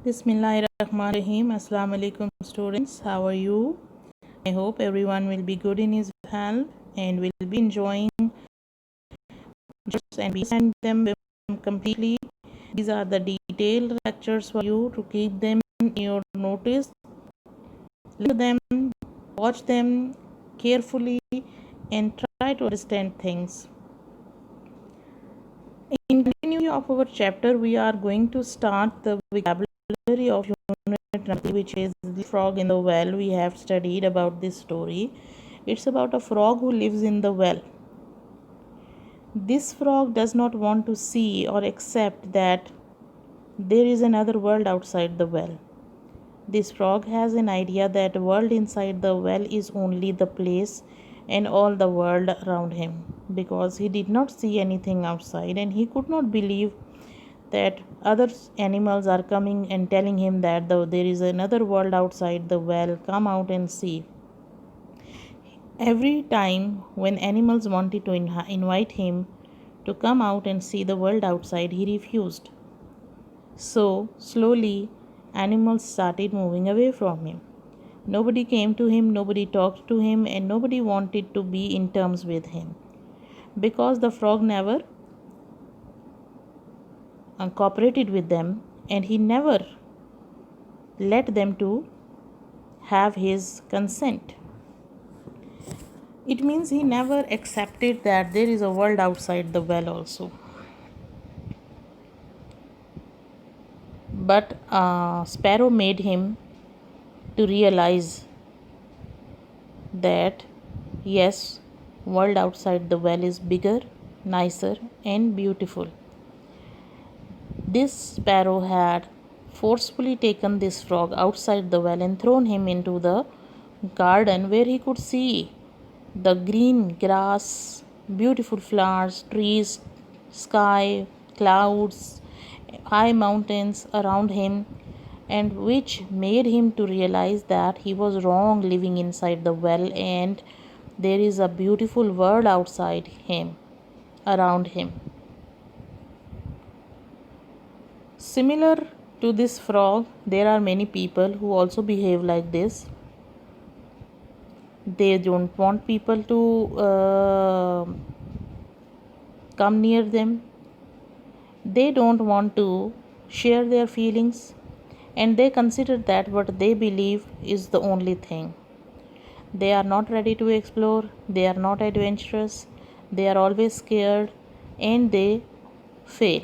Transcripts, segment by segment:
Bismillahirrahmanirrahim. Assalamu alaikum students. How are you? I hope everyone will be good in his health and will be enjoying just and be send them completely. These are the detailed lectures for you to keep them in your notice. Listen to them, watch them carefully and try to understand things. In continuing of our chapter, we are going to start the vocabulary of unit 90, which is the frog in the well. We have studied about this story. It's about a frog who lives in the well. This frog does not want to see or accept that there is another world outside the well. This frog has an idea that the world inside the well is only the place and all the world around him, because he did not see anything outside and he could not believe that other animals are coming and telling him that there is another world outside the well, come out and see. Every time when animals wanted to invite him to come out and see the world outside, he refused. So slowly animals started moving away from him. Nobody came to him, nobody talked to him, and nobody wanted to be in terms with him, because the frog never cooperated with them and he never let them to have his consent. It means he never accepted that there is a world outside the well also. But Sparrow made him to realize that yes, world outside the well is bigger, nicer and beautiful. This sparrow had forcefully taken this frog outside the well and thrown him into the garden, where he could see the green grass, beautiful flowers, trees, sky, clouds, high mountains around him, and which made him to realize that he was wrong living inside the well and there is a beautiful world outside him, around him. Similar to this frog, there are many people who also behave like this. They don't want people to come near them. They don't want to share their feelings, and they consider that what they believe is the only thing. They are not ready to explore, they are not adventurous, they are always scared, and they fail.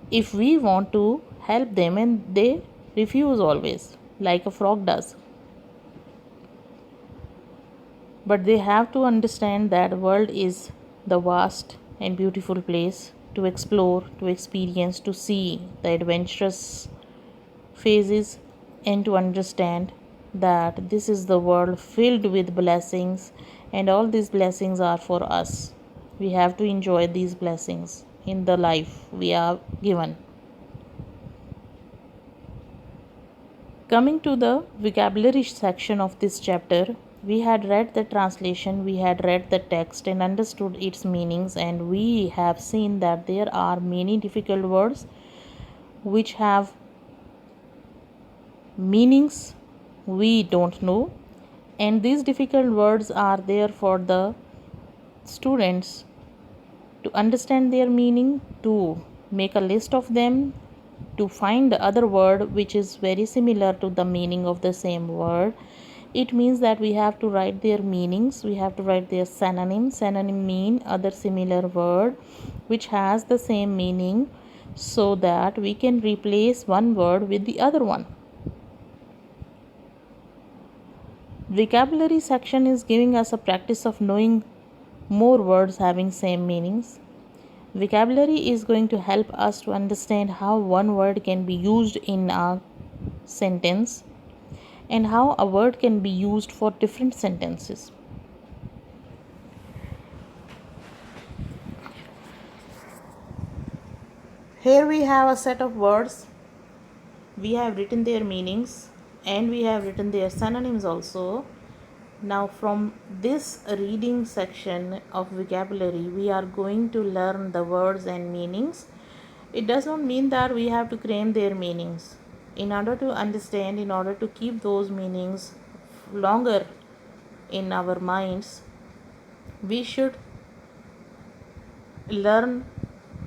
If we want to help them, and they refuse always, like a frog does. But they have to understand that the world is the vast and beautiful place to explore, to experience, to see the adventurous phases, and to understand that this is the world filled with blessings, and all these blessings are for us. We have to enjoy these blessings in the life we are given. Coming to the vocabulary section of this chapter, we had read the translation, we had read the text and understood its meanings, and we have seen that there are many difficult words which have meanings we don't know, and these difficult words are there for the students to understand their meaning, to make a list of them, to find the other word which is very similar to the meaning of the same word. It means that we have to write their meanings, we have to write their synonym. Synonym mean other similar word which has the same meaning, so that we can replace one word with the other one. Vocabulary section is giving us a practice of knowing more words having same meanings. Vocabulary is going to help us to understand how one word can be used in a sentence and how a word can be used for different sentences. Here we have a set of words. We have written their meanings and we have written their synonyms also. Now from this reading section of vocabulary, we are going to learn the words and meanings, It does not mean that we have to claim their meanings. In order to understand, in order to keep those meanings longer in our minds, we should learn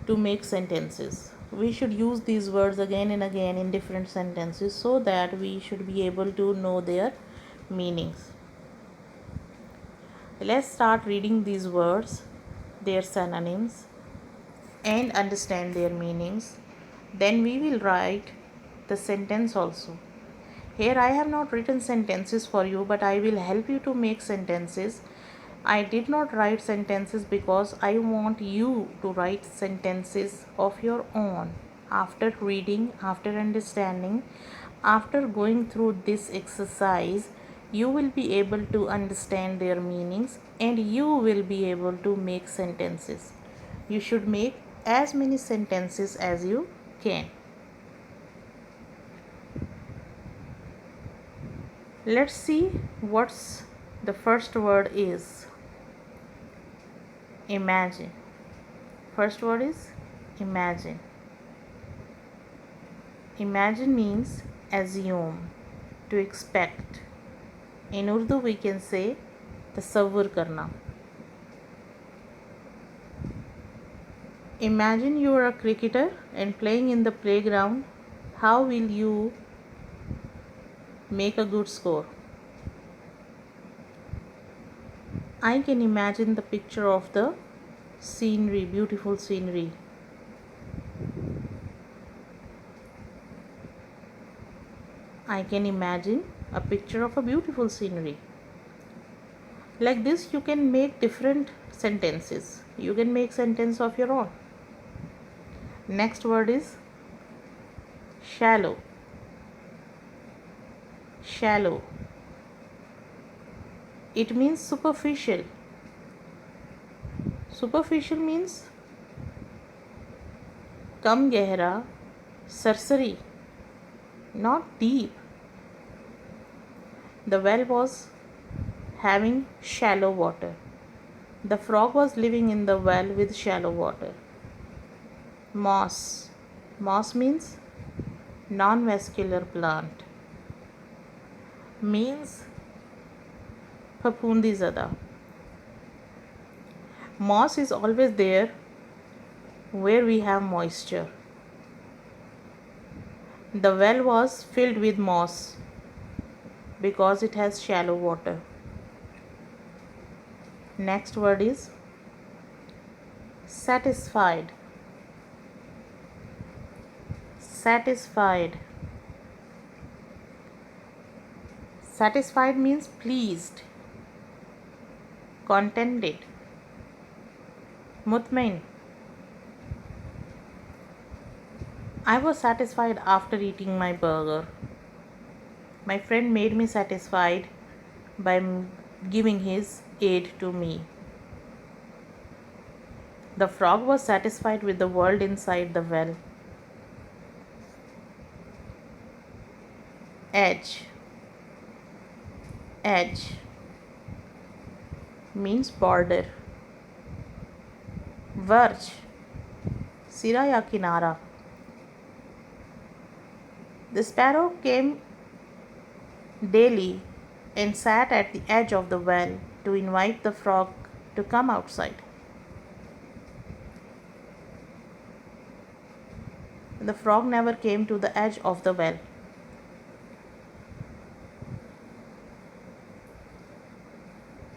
to make sentences. We should use these words again and again in different sentences so that we should be able to know their meanings. Let's start reading these words, their synonyms, and understand their meanings. Then we will write the sentence also. Here I have not written sentences for you, but I will help you to make sentences. I did not write sentences because I want you to write sentences of your own. After reading, after understanding, after going through this exercise, you will be able to understand their meanings and you will be able to make sentences. You should make as many sentences as you can. Let's see what's the first word is. Imagine. First word is imagine. Imagine means assume, to expect. In Urdu we can say tasavvur karna. Imagine you are a cricketer and playing in the playground. How will you make a good score? I can imagine the picture of the scenery, beautiful scenery. I can imagine a picture of a beautiful scenery. Like this, you can make different sentences. You can make sentence of your own. Next word is shallow. Shallow. It means superficial. Superficial means kam gehra, sarsari, not deep. The well was having shallow water. The frog was living in the well with shallow water. Moss. Moss means non-vascular plant. Means Papundi zada. Moss is always there where we have moisture. The well was filled with moss because it has shallow water. Next word is satisfied. Satisfied. Satisfied means pleased, contented. Mutmain. I was satisfied after eating my burger. My friend made me satisfied by giving his aid to me. The frog was satisfied with the world inside the well. Edge. Edge means border. Verge, sira ya kinara. The sparrow came daily and sat at the edge of the well to invite the frog to come outside. The frog never came to the edge of the well.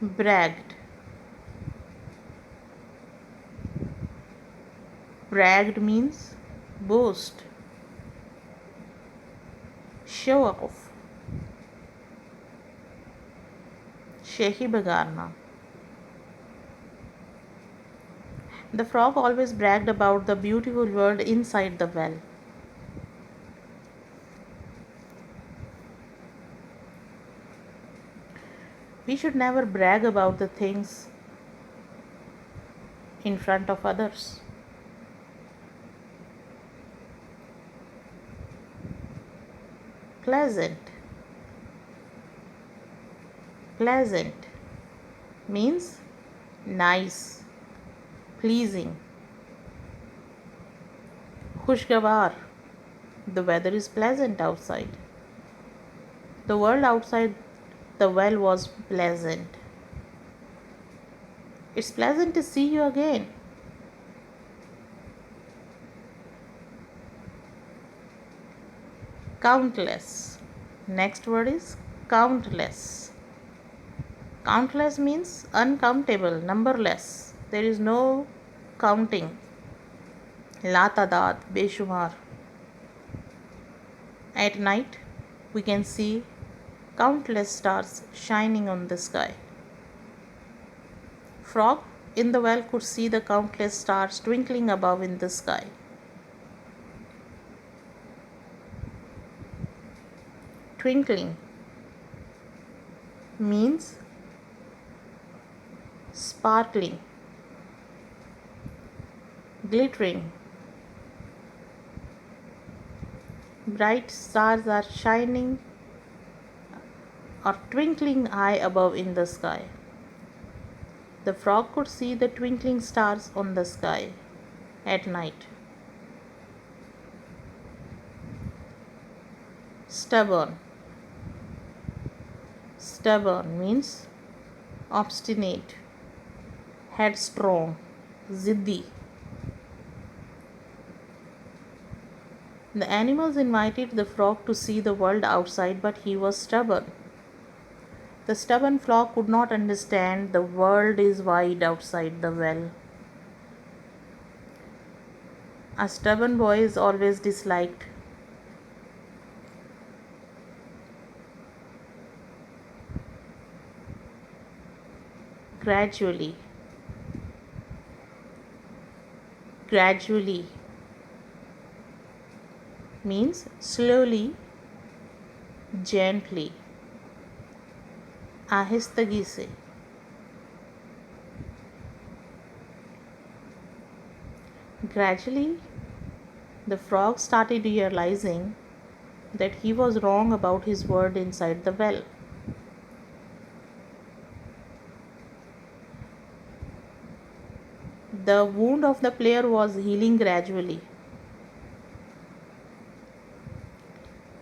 Bragged. Bragged means boast, show off, shahi bagarna. The frog always bragged about the beautiful world inside the well. We should never brag about the things in front of others. Pleasant. Pleasant means nice, pleasing. खुशगवार. The weather is pleasant outside. The world outside the well was pleasant. It's pleasant to see you again. Countless. Next word is countless. Countless means uncountable, numberless. There is no counting. Latadad, beshumar. At night, we can see countless stars shining on the sky. Frog in the well could see the countless stars twinkling above in the sky. Twinkling means sparkling, glittering. Bright stars are shining or twinkling high above in the sky. The frog could see the twinkling stars on the sky at night. Stubborn. Stubborn means obstinate, headstrong, ziddi. The animals invited the frog to see the world outside, but he was stubborn. The stubborn frog could not understand the world is wide outside the well. A stubborn boy is always disliked. Gradually. Gradually means slowly, gently, आहिस्तगी से. Gradually, the frog started realizing that he was wrong about his word inside the well. The wound of the player was healing gradually.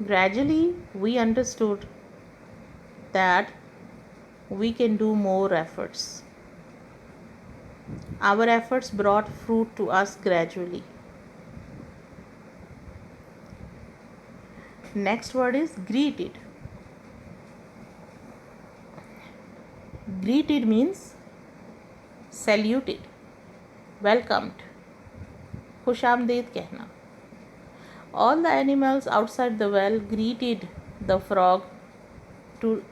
Gradually, we understood that we can do more efforts. Our efforts brought fruit to us gradually. Next word is greeted. Greeted means saluted, welcomed, खुशामदीद कहना. All the animals outside the well greeted the frog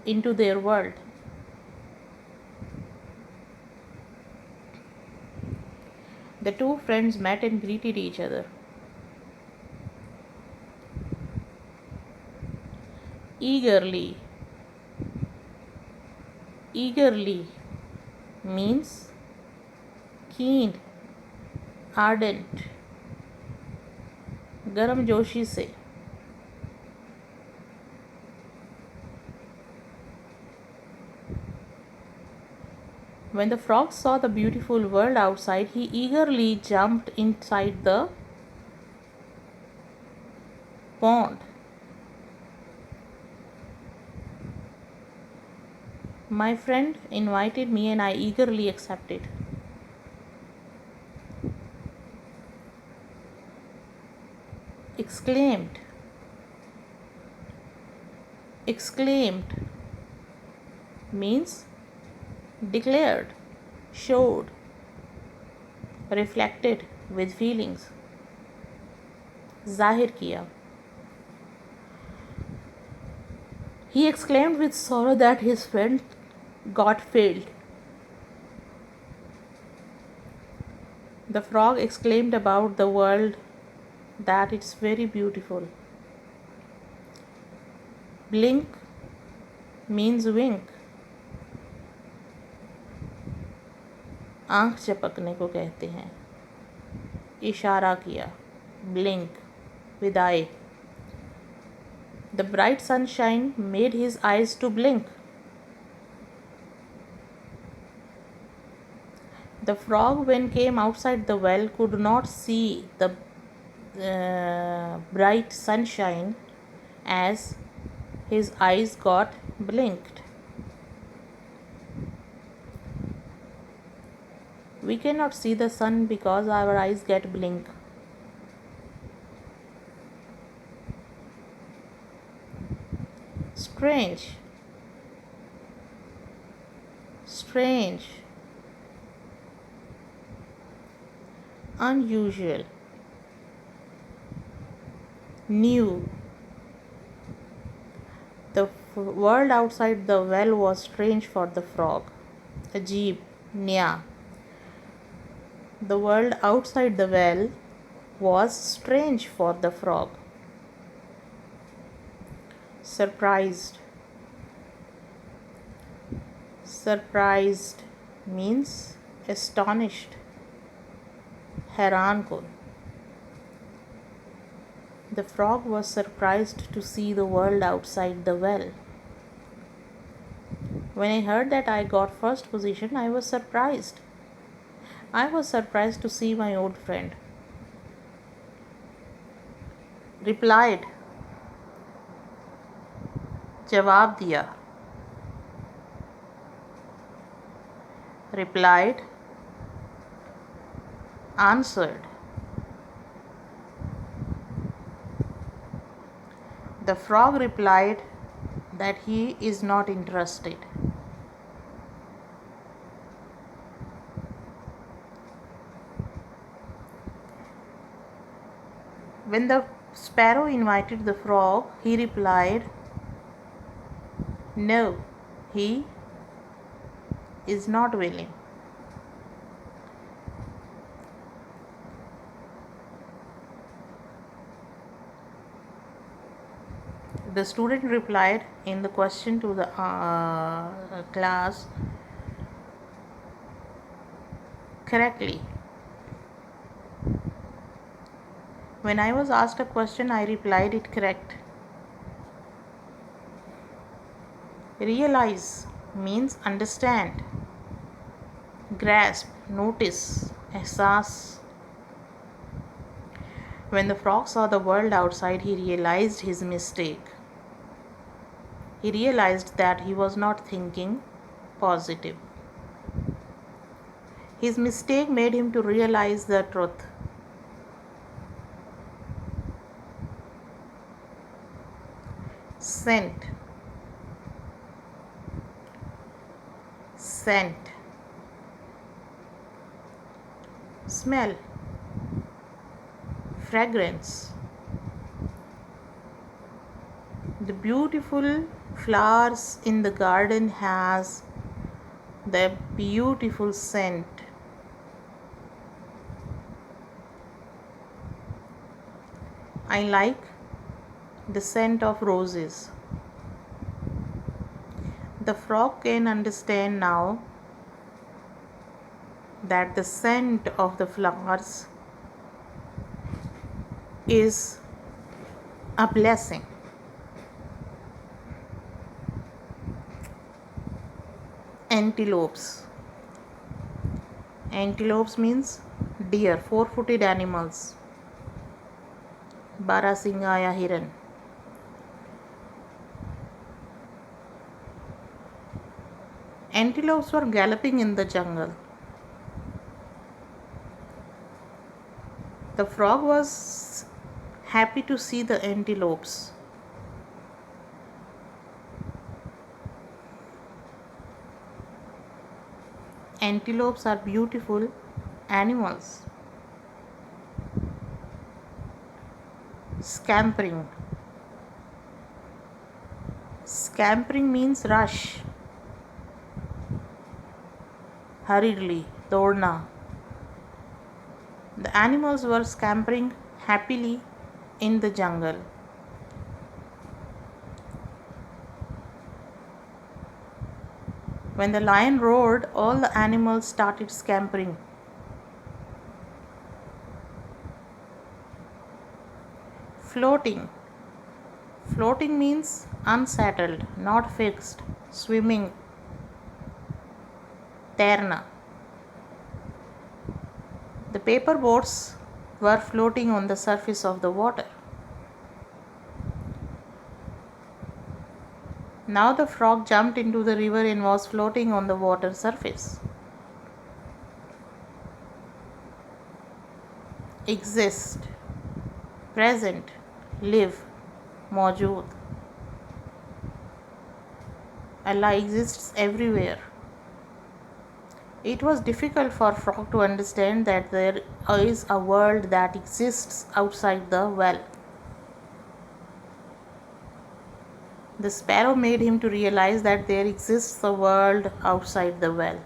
into their world. The two friends met and greeted each other. Eagerly. Eagerly means keen, ardent, गर्मजोशी से. When the frog saw the beautiful world outside, he eagerly jumped inside the pond. My friend invited me and I eagerly accepted. Exclaimed. Exclaimed means declared, showed, reflected with feelings. Zahir kiya. He exclaimed with sorrow that his friend got failed. The frog exclaimed about the world that it's very beautiful. Blink means wink. आँख झपकने को कहते हैं. इशारा किया, blink with eye. The bright sunshine made his eyes to blink. The frog, when came outside the well, could not see the bright sunshine as his eyes got blinked. We cannot see the sun because our eyes get blink. Strange. Strange. Unusual. New. The world outside the well was strange for the frog. Ajeeb. Nya. The world outside the well was strange for the frog. Surprised. Surprised means astonished. हैरान कुन. The frog was surprised to see the world outside the well. When I heard that I got first position, I was surprised. I was surprised to see my old friend. Replied. जवाब दिया. Replied. Answered. The frog replied that he is not interested. When the sparrow invited the frog, he replied, no, he is not willing. The student replied in the question to the class correctly. When I was asked a question, I replied it correct. Realize means understand, grasp, notice, ehsaas. When the frog saw the world outside, he realized his mistake. He realized that he was not thinking positive. His mistake made him to realize the truth. Scent. Scent. Smell. Fragrance. The beautiful flowers in the garden has the beautiful scent. I like the scent of roses. The frog can understand now that the scent of the flowers is a blessing. Antelopes. Antelopes means deer, four-footed animals. Barasinga ya hiran. Antelopes were galloping in the jungle. The frog was happy to see the antelopes. Antelopes are beautiful animals. Scampering. Scampering means rush. Hurriedly, दौड़ना. The animals were scampering happily in the jungle. When the lion roared, all the animals started scampering. Floating. Floating means unsettled, not fixed. Swimming. तैरना. The paper boats were floating on the surface of the water. Now the frog jumped into the river and was floating on the water surface. Exist, present, live, मौजूद. Allah exists everywhere. It was difficult for Frog to understand that there is a world that exists outside the well. The sparrow made him to realize that there exists a world outside the well.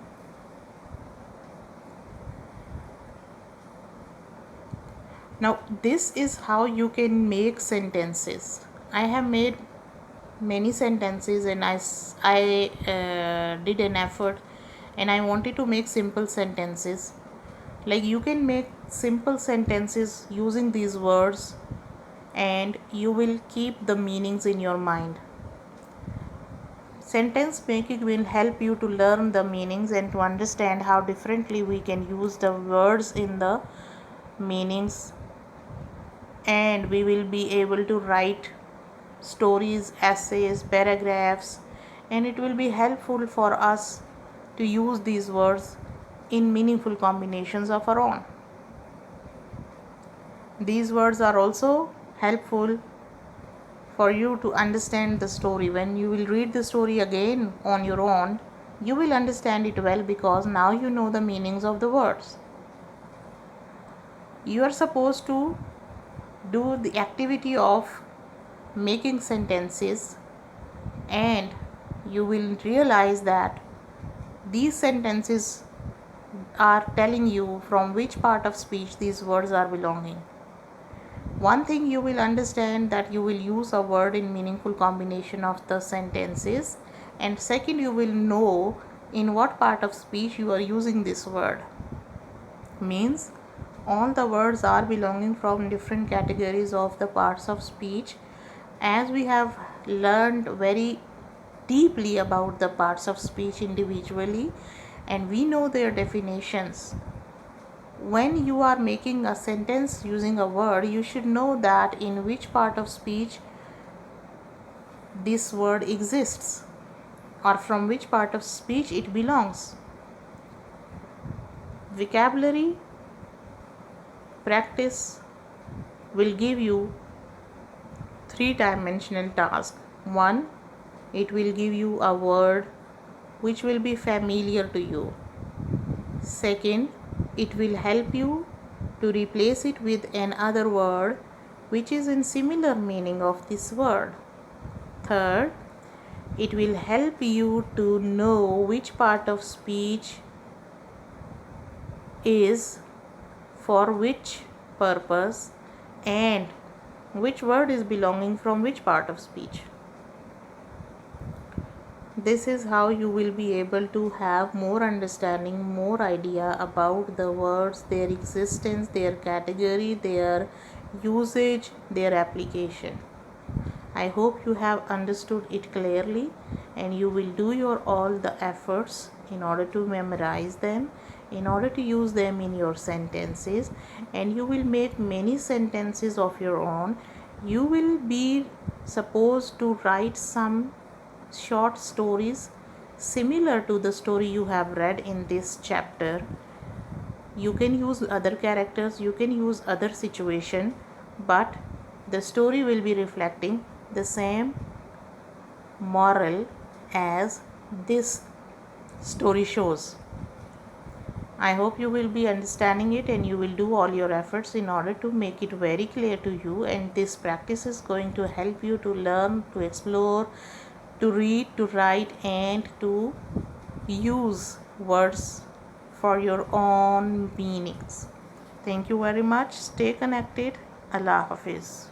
Now, this is how you can make sentences. I have made many sentences and I did an effort and I wanted to make simple sentences. Like you can make simple sentences using these words and you will keep the meanings in your mind. Sentence making will help you to learn the meanings and to understand how differently we can use the words in the meanings, and we will be able to write stories, essays, paragraphs, and it will be helpful for us to use these words in meaningful combinations of our own. These words are also helpful for you to understand the story. When you will read the story again on your own, you will understand it well because now you know the meanings of the words. You are supposed to do the activity of making sentences and you will realize that these sentences are telling you from which part of speech these words are belonging. One thing you will understand that you will use a word in meaningful combination of the sentences, and second, you will know in what part of speech you are using this word. Means all the words are belonging from different categories of the parts of speech. As we have learned very deeply about the parts of speech individually and we know their definitions, when you are making a sentence using a word, you should know that in which part of speech this word exists or from which part of speech it belongs. Vocabulary practice will give you three-dimensional task. One, it will give you a word which will be familiar to you. Second, it will help you to replace it with another word which is in similar meaning of this word. Third, it will help you to know which part of speech is for which purpose and which word is belonging from which part of speech. This is how you will be able to have more understanding, more idea about the words, their existence, their category, their usage, their application. I hope you have understood it clearly and you will do your all the efforts in order to memorize them, in order to use them in your sentences, and you will make many sentences of your own. You will be supposed to write some short stories similar to the story you have read in this chapter. You can use other characters, you can use other situation, but the story will be reflecting the same moral as this story shows. I hope you will be understanding it and you will do all your efforts in order to make it very clear to you, and this practice is going to help you to learn, to explore, to read, to write, and to use words for your own meanings. Thank you very much. Stay connected. Allah Hafiz.